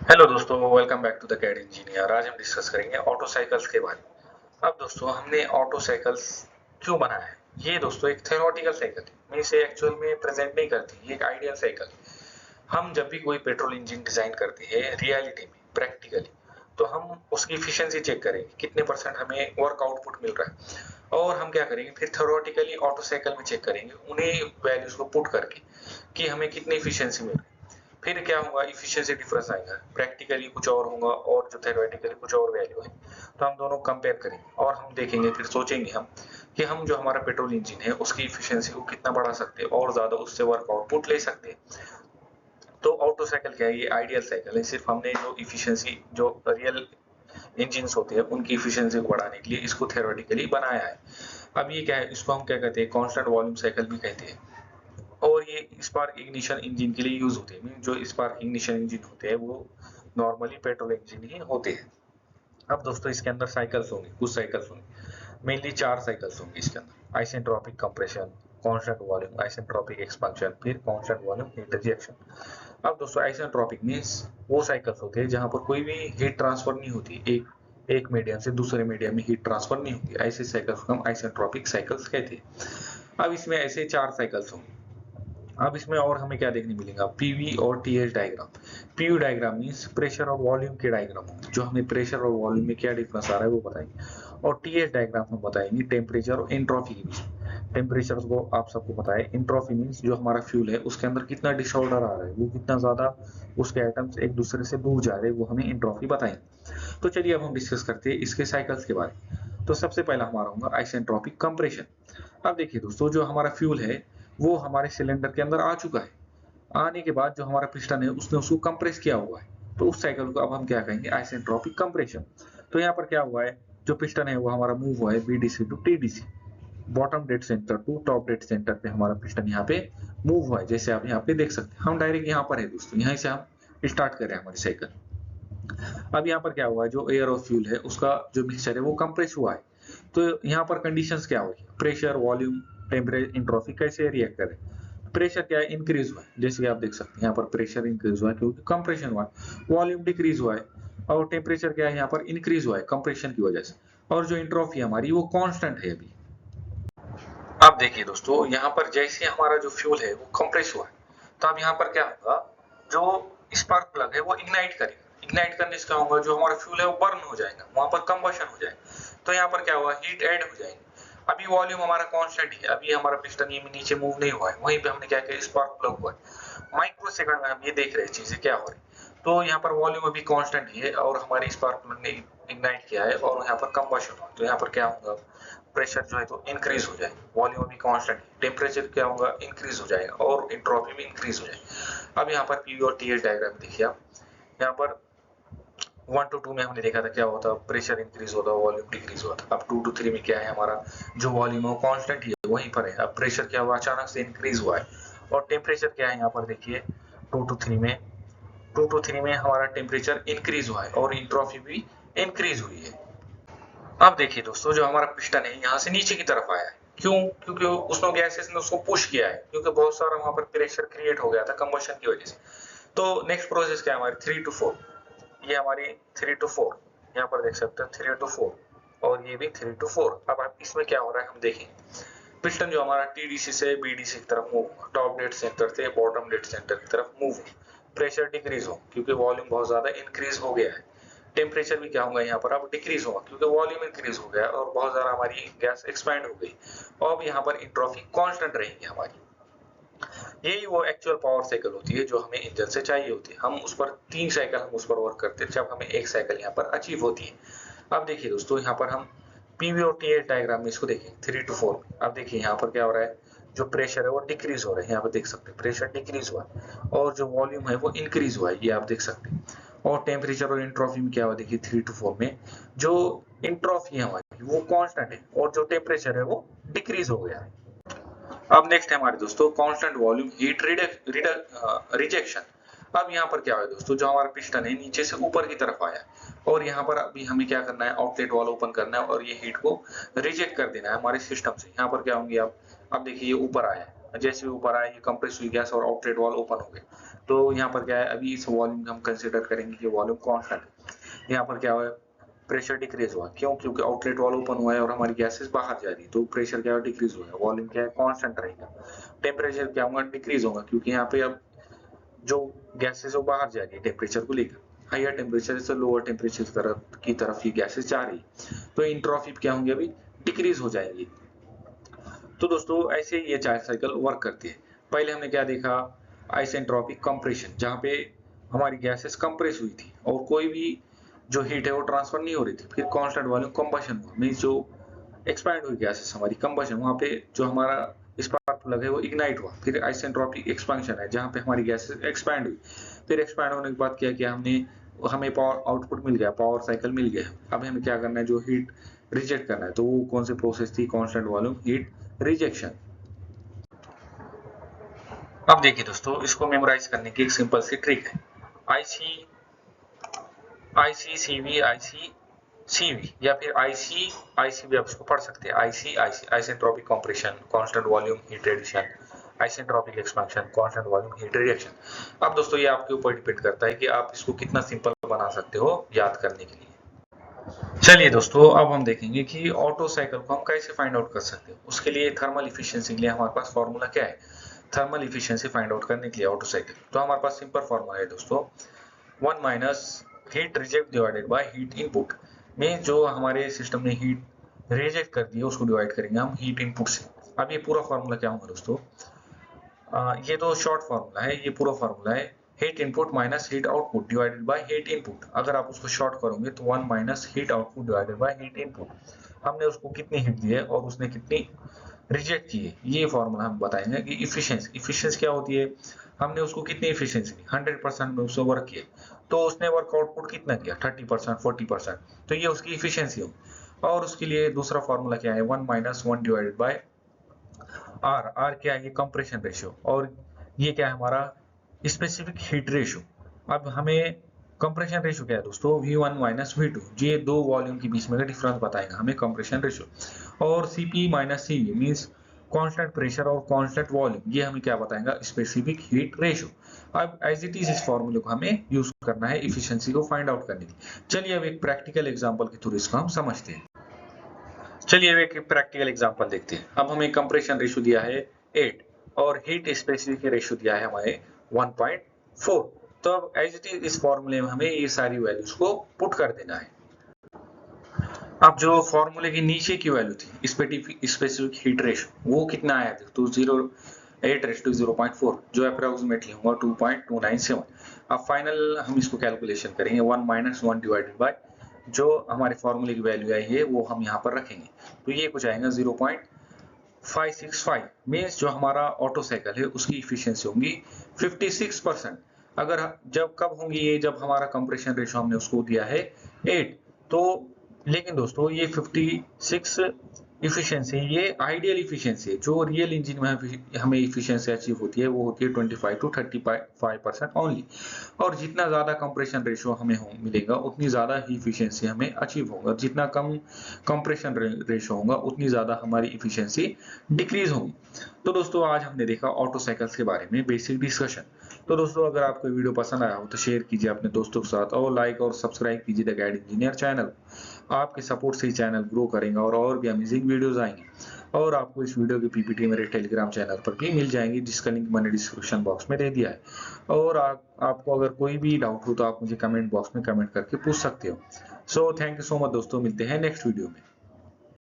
Hello दोस्तों, welcome back to the CAD engineer. आज हम डिस्कस करेंगे ऑटो साइकिल्स के बारे में। अब दोस्तों, हमने ऑटो साइकिल्स क्यों बनाया है? ये दोस्तों एक थ्योरेटिकल साइकिल है। मैं इसे एक्चुअल में प्रेजेंट नहीं करती, ये एक आइडियल साइकिल है। हम जब भी कोई पेट्रोल इंजन डिजाइन करते हैं रियलिटी में, प्रैक्टिकली, तो हम उसकी इफिशिएंसी चेक करेंगे, कितने परसेंट हमें वर्क आउटपुट मिल रहा है। और हम क्या करेंगे, फिर थ्योरेटिकली ऑटो साइकिल में चेक करेंगे उन्हीं वैल्यूज को पुट करके कि हमें कितनी इफिशिएंसी मिल रही है। फिर क्या होगा, इफिशिएंसी डिफरेंस आएगा, प्रैक्टिकली कुछ और होगा और जो थ्योरेटिकली कुछ और वैल्यू है। तो हम दोनों कंपेयर करेंगे और हम देखेंगे, फिर सोचेंगे हम कि हम जो हमारा पेट्रोल इंजन है उसकी इफिशिएंसी को कितना बढ़ा सकते हैं और ज्यादा उससे वर्क आउटपुट ले सकते हैं। तो ऑटो साइकिल क्या है, ये आइडियल साइकिल है। सिर्फ हमने जो इफिशिएंसी, जो रियल इंजिन होते हैं उनकी इफिशिएंसी को बढ़ाने के लिए इसको थ्योरेटिकली बनाया है। अब ये क्या है, इसको हम क्या कहते हैं, कांस्टेंट वॉल्यूम साइकिल भी कहते हैं। और ये स्पार्क इग्निशन इंजन के लिए यूज होते हैं। मीन जो स्पार्क इग्निशन इंजन होते हैं वो नॉर्मली पेट्रोल इंजन ही होते हैं। अब दोस्तों, इसके अंदर साइकिल्स होंगे, कुछ साइकिल्स होंगे, मेनली 4 साइकिल्स होंगी इसके अंदर। Isentropic compression, constant volume, isentropic expansion, फिर कांस्टेंट वॉल्यूम हीट रिजेक्शन। अब दोस्तों, आइसेंट्रोपिक मींस वो साइकिल्स होते हैं जहां पर कोई भी हीट ट्रांसफर नहीं होती, एक एक मीडियम से दूसरे मीडियम में हीट ट्रांसफर नहीं होती। ऐसे साइकिल्स को हम आइसेंट्रोपिक साइकिल्स कहते हैं। अब इसमें ऐसे 4 साइकिल्स होंगे। अब इसमें और हमें क्या देखने मिलेगा, पीवी और TH diagram. PV diagram means pressure और वॉल्यूम के डायग्राम होंगे, जो हमें प्रेशर और वॉल्यूम में क्या डिफरेंस आ रहा है वो बताएंगे। और टीएच डायग्राम हम बताएंगे टेम्परेचर और एंट्रोपी के बीच। टेम्परेचर को आप सबको पता है, एंट्रोपी मींस जो हमारा फ्यूल है उसके अंदर कितना डिसऑर्डर आ रहा है, वो कितना ज्यादा उसके एटम्स एक दूसरे से दूर जा रहे हैं, वो हमें एंट्रोपी बताएंगे। तो चलिए अब हम डिस्कस करते हैं इसके साइकिल्स के बारे में। तो सबसे पहला हमारा होगा आइसेंट्रोपिक कंप्रेशन। अब देखिए दोस्तों, जो हमारा फ्यूल है वो हमारे सिलेंडर के अंदर आ चुका है। आने के बाद जो हमारा पिस्टन है उसने उसको कंप्रेस किया हुआ है। तो उस साइकिल को अब हम क्या कहेंगे, आइसेंट्रोपिक कंप्रेशन। तो यहाँ पर क्या हुआ है, जो पिस्टन है वो हमारा मूव हुआ है BDC to TDC, bottom dead centre to top dead centre पे हमारा पिस्टन यहाँ पे मूव हुआ है, जैसे आप यहाँ पे देख सकते हैं। हम डायरेक्ट यहाँ पर है दोस्तों, यहाँ से हम स्टार्ट कर रहे हैं हमारी साइकिल। अब यहाँ पर क्या हुआ है, जो एयर और फ्यूल है उसका जो मिक्सचर है वो कंप्रेस हुआ है। तो यहाँ पर कंडीशंस क्या हुई, प्रेशर, वॉल्यूम, टेम्परेचर, एंट्रोपी कैसे रिएक्ट करें। प्रेशर क्या है, इंक्रीज हुआ है, जैसे कि आप देख सकते हैं यहाँ पर प्रेशर इंक्रीज हुआ है क्योंकि कंप्रेशन हुआ है। वॉल्यूम डिक्रीज हुआ है। और टेम्परेचर क्या है, यहाँ पर इंक्रीज हुआ है कंप्रेशन की वजह से। और जो एंट्रोपी हमारी वो कांस्टेंट है अभी। अब देखिए दोस्तों, यहाँ पर जैसे हमारा जो फ्यूल है वो कंप्रेस हुआ है, तो अब यहाँ पर क्या होगा, जो स्पार्क प्लग है वो इग्नाइट करेगा। इग्नाइट करने से क्या होगा, जो हमारा फ्यूल है वो बर्न हो जाएगा, वहां पर कंबशन हो जाएगा। तो यहाँ पर क्या हुआ, हीट ऐड हो जाएगी। अभी वॉल्यूम हमारा कांस्टेंट है, अभी हमारा पिस्टन ये नीचे मूव नहीं हुआ है, वहीं पे हमने क्या किया, स्पार्क प्लग हुआ है। माइक्रो सेकंड में हम ये देख रहे हैं चीजें क्या हो रही। तो यहाँ पर वॉल्यूम अभी कांस्टेंट है और हमारे स्पार्क प्लग ने इग्नाइट किया है और यहाँ पर कंबशन हुआ। तो यहाँ पर क्या होगा, प्रेशर जो है तो इंक्रीज हो जाएगा, वॉल्यूम भी कांस्टेंट है, टेम्परेचर क्या होगा, इंक्रीज हो जाएगा और एंट्रोपी भी इंक्रीज हो जाएगी। अब यहाँ पर पीवी और टीएच डायग्राम देखिए आप। यहाँ पर 1 to 2 में हमने देखा था क्या होता, प्रेशर इंक्रीज होता, वॉल्यूम डिक्रीज होता। अब 2 to 3 में क्या है, हमारा जो वॉल्यूम है वो कांस्टेंट ही है, वहीं पर है। अब प्रेशर क्या हुआ, अचानक से इंक्रीज हुआ है। और टेम्परेचर क्या है, यहाँ पर देखिए 2 to 3 में हमारा टेम्परेचर इंक्रीज हुआ है और एंट्रोपी भी इंक्रीज हुई है। अब देखिए दोस्तों, जो हमारा पिस्टन है यहाँ से नीचे की तरफ आया है। क्यों, क्योंकि उसने गैसेस ने उसको पुश किया है, क्योंकि बहुत सारा वहां पर प्रेशर क्रिएट हो गया था कंबशन की वजह से। तो नेक्स्ट प्रोसेस क्या है हमारी, 3 to 4। ये हमारी 3 to 4, यहाँ पर देख सकते हो 3 to 4 और ये भी 3 to 4। अब आप इसमें क्या हो रहा है हम देखें, पिस्टन जो हमारा टीडीसी से बीडीसी की तरफ मूव, टॉप डेड सेंटर से बॉटम डेड सेंटर की तरफ मूव, प्रेशर डिक्रीज हो क्योंकि वॉल्यूम बहुत ज्यादा इंक्रीज हो गया है। टेम्परेचर भी क्या होगा यहाँ पर, अब डिक्रीज होगा क्योंकि वॉल्यूम इंक्रीज हो गया और बहुत ज्यादा हमारी गैस एक्सपैंड हो गई। और अब यहाँ पर एंट्रोपी कांस्टेंट रहेगी हमारी। यही वो एक्चुअल पावर साइकिल होती है जो हमें इंजन से चाहिए होती है। हम उस पर 3 साइकिल हम उस पर वर्क करते हैं जब हमें एक साइकिल यहाँ पर अचीव होती है। अब देखिए दोस्तों, यहाँ पर हम पीवी और टीएच डायग्राम में इसको देखें 3 to 4 में। अब देखिए यहाँ पर क्या हो रहा है, जो प्रेशर है वो डिक्रीज हो रहा है, यहाँ पर देख सकते हैं प्रेशर डिक्रीज हुआ है और जो वॉल्यूम है वो इंक्रीज हुआ है, ये आप देख सकते हैं। और टेम्परेचर और एंट्रोपी में क्या हुआ, देखिए 3 to 4 में जो एंट्रोपी है हमारी वो कांस्टेंट है और जो टेम्परेचर है वो डिक्रीज हो गया है। अब नेक्स्ट है हमारे दोस्तों कांस्टेंट वॉल्यूम हीट रिजेक्शन। अब यहाँ पर क्या है दोस्तों, जो हमारा पिस्टन है नीचे से ऊपर की तरफ आया और यहाँ पर अभी हमें क्या करना है, आउटलेट वाल ओपन करना है और ये हीट को रिजेक्ट कर देना है हमारे सिस्टम से। यहाँ पर क्या होंगे, आप अब देखिए ये ऊपर आया है, जैसे ऊपर आया ये कंप्रेस हुई गैस और आउटलेट वाल ओपन हो गए। तो यहाँ पर क्या है, अभी इस वॉल्यूम हम कंसिडर करेंगे कि वॉल्यूम कांस्टेंट है। यहाँ पर क्या हुआ, प्रेशर डिक्रीज हुआ, क्यों? क्योंकि आउटलेट वाल्व ओपन हुआ है और हमारी गैसेस बाहर जा रही है, तो प्रेशर क्या डिक्रीज हुआ है, वॉल्यूम क्या है कांस्टेंट रहेगा। टेम्परेचर क्या होगा, डिक्रीज होगा, क्योंकि यहाँ पे अब जो गैसेस वो बाहर जा रही है टेम्परेचर को लेकर, हायर टेम्परेचर से लोअर टेम्परेचर की तरफ ये गैसेस जा रही है, तो इंट्रोफिक क्या होंगे, अभी डिक्रीज हो जाएंगे। तो दोस्तों ऐसे ये चार साइकिल वर्क करती है। पहले हमने क्या देखा, आइसेंट्रोपिक कंप्रेशन, जहाँ पे हमारी गैसेस कंप्रेस हुई थी और कोई भी जो हीट है वो ट्रांसफर नहीं हो रही थी। फिर कांस्टेंट वॉल्यूम कंबशन हुआ, मींस जो एक्सपैंड हुई गैसेस हमारी कंबशन, वहाँ पे जो हमारा स्पार्क प्लग है वो इग्नाइट हुआ। फिर आइसेंट्रोपिक एक्सपेंशन है, जहाँ पे हमारी गैसेस एक्सपैंड हुई। फिर एक्सपैंड होने के बाद क्या किया हमने, हमें पावर आउटपुट मिल गया, पावर साइकिल मिल गया। अब हमें क्या करना है, जो हीट रिजेक्ट करना है, तो वो कौन सी प्रोसेस थी, कांस्टेंट वॉल्यूम हीट रिजेक्शन। अब देखिए दोस्तों, इसको मेमोराइज करने की एक सिंपल सी ट्रिक है, ICCV या फिर IC भी आप इसको पढ़ सकते हैं। IC isentropic compression, constant volume heat radiation, isentropic expansion, constant volume heat reaction. अब दोस्तों ये आपके ऊपर डिपेंड करता है कि आप इसको कितना सिंपल बना सकते हो याद करने के लिए। चलिए दोस्तों, अब हम देखेंगे कि ऑटो साइकिल को हम कैसे फाइंड आउट कर सकते हैं। उसके लिए थर्मल इफिशिएंसी के लिए हमारे पास फॉर्मूला क्या है, थर्मल इफिशिएंसी फाइंड आउट करने के लिए ऑटो साइकिल, तो हमारे पास सिंपल फॉर्मूला है दोस्तों, 1 minus heat reject divided by heat input, में जो हमारे सिस्टम ने हीट रिजेक्ट कर दी है उसको डिवाइड करेंगे हम हीट इनपुट से। अब ये पूरा फॉर्मूला क्या होगा दोस्तों, ये तो शॉर्ट फॉर्मूला है, ये पूरा फॉर्मूला है heat input minus heat output divided by heat input. अगर आप उसको शॉर्ट करोगे तो 1 minus heat output divided by heat input. हमने उसको कितनी हीट दी है और उसने कितनी रिजेक्ट की है, ये फॉर्मूला हम बताएंगे। कि इफिशिएंसी क्या होती है, हमने उसको कितनी इफिशिएंसी दी, 100% में उससे वर्क किया, तो उसने वर्क आउटपुट कितना किया, 30% 40%, तो ये उसकी इफिशिएंसी होगी। और उसके लिए दूसरा फॉर्मूला क्या है, 1 माइनस 1 डिवाइडेड बाय आर क्या है, ये कंप्रेशन रेशियो, और ये क्या है हमारा स्पेसिफिक हीट रेशियो। अब हमें कंप्रेशन रेशियो क्या है दोस्तों, V1 माइनस V2, ये दो वॉल्यूम के बीच में का डिफरेंस बताएगा हमें कंप्रेशन रेशियो। और Cp minus Cv means constant pressure और कांस्टेंट वॉल्यूम, ये हमें क्या बताएगा, स्पेसिफिक हीट रेशियो। अब एज इट इज इस फॉर्मूले को हमें यूज करना है इफिशिएंसी को फाइंड आउट करने के लिए। चलिए अब एक प्रैक्टिकल एग्जांपल के थ्रू इसको हम समझते हैं। चलिए अब एक प्रैक्टिकल एग्जांपल देखते हैं। अब हमें कंप्रेशन रेशियो दिया है 8 और हीट स्पेसिफिक रेशियो दिया है हमारे 1.4। तो अब एज इट इज इस फॉर्मूले में हमें ये सारी वैल्यूज को पुट कर देना है। अब जो फॉर्मूले के नीचे की वैल्यू थी स्पेसिफिक हीट रेशियो, वो कितना आया था, तो 8:0.4, जो अप्रोक्सीमेटली होगा 2.297। अब फाइनल हम इसको कैलकुलेशन करेंगे, 1 माइनस 1 डिवाइडेड बाय जो हमारे फॉर्मूले की वैल्यू आई है वो हम यहाँ पर रखेंगे, तो ये कुछ आएगा 0.565। मीन्स जो हमारा ऑटो साइकिल है उसकी इफिशियंसी होगी 56%। अगर जब कब होंगी ये, जब हमारा कंप्रेशन रेशियो हमने उसको दिया है 8। तो लेकिन दोस्तों ये 56 इफिशियंसी, ये आइडियल इफिशियंसी है। जो रियल इंजन में हमें इफिशियंसी अचीव होती है वो होती है 25 to 35% ओनली। और जितना ज्यादा कंप्रेशन रेशियो हमें मिलेगा उतनी ज्यादा ही इफिशियंसी हमें अचीव होगा, जितना कम कंप्रेशन रेशियो होगा उतनी ज्यादा हमारी इफिशियंसी डिक्रीज होगी। तो दोस्तों आज हमने देखा ऑटो साइकिल्स के बारे में बेसिक डिस्कशन। तो दोस्तों अगर आपको वीडियो पसंद आया हो तो शेयर कीजिए अपने दोस्तों के साथ, और लाइक और सब्सक्राइब कीजिए द गाइड इंजीनियर चैनल। आपके सपोर्ट से ही चैनल ग्रो करेंगे और भी अमेजिंग वीडियोस आएंगे। और आपको इस वीडियो की पीपीटी मेरे टेलीग्राम चैनल पर भी मिल जाएंगी, जिसका लिंक मैंने डिस्क्रिप्शन बॉक्स में दे दिया है। और आपको अगर कोई भी डाउट हो तो आप मुझे कमेंट बॉक्स में कमेंट करके पूछ सकते हो। So thank you so much दोस्तों, मिलते हैं नेक्स्ट वीडियो में।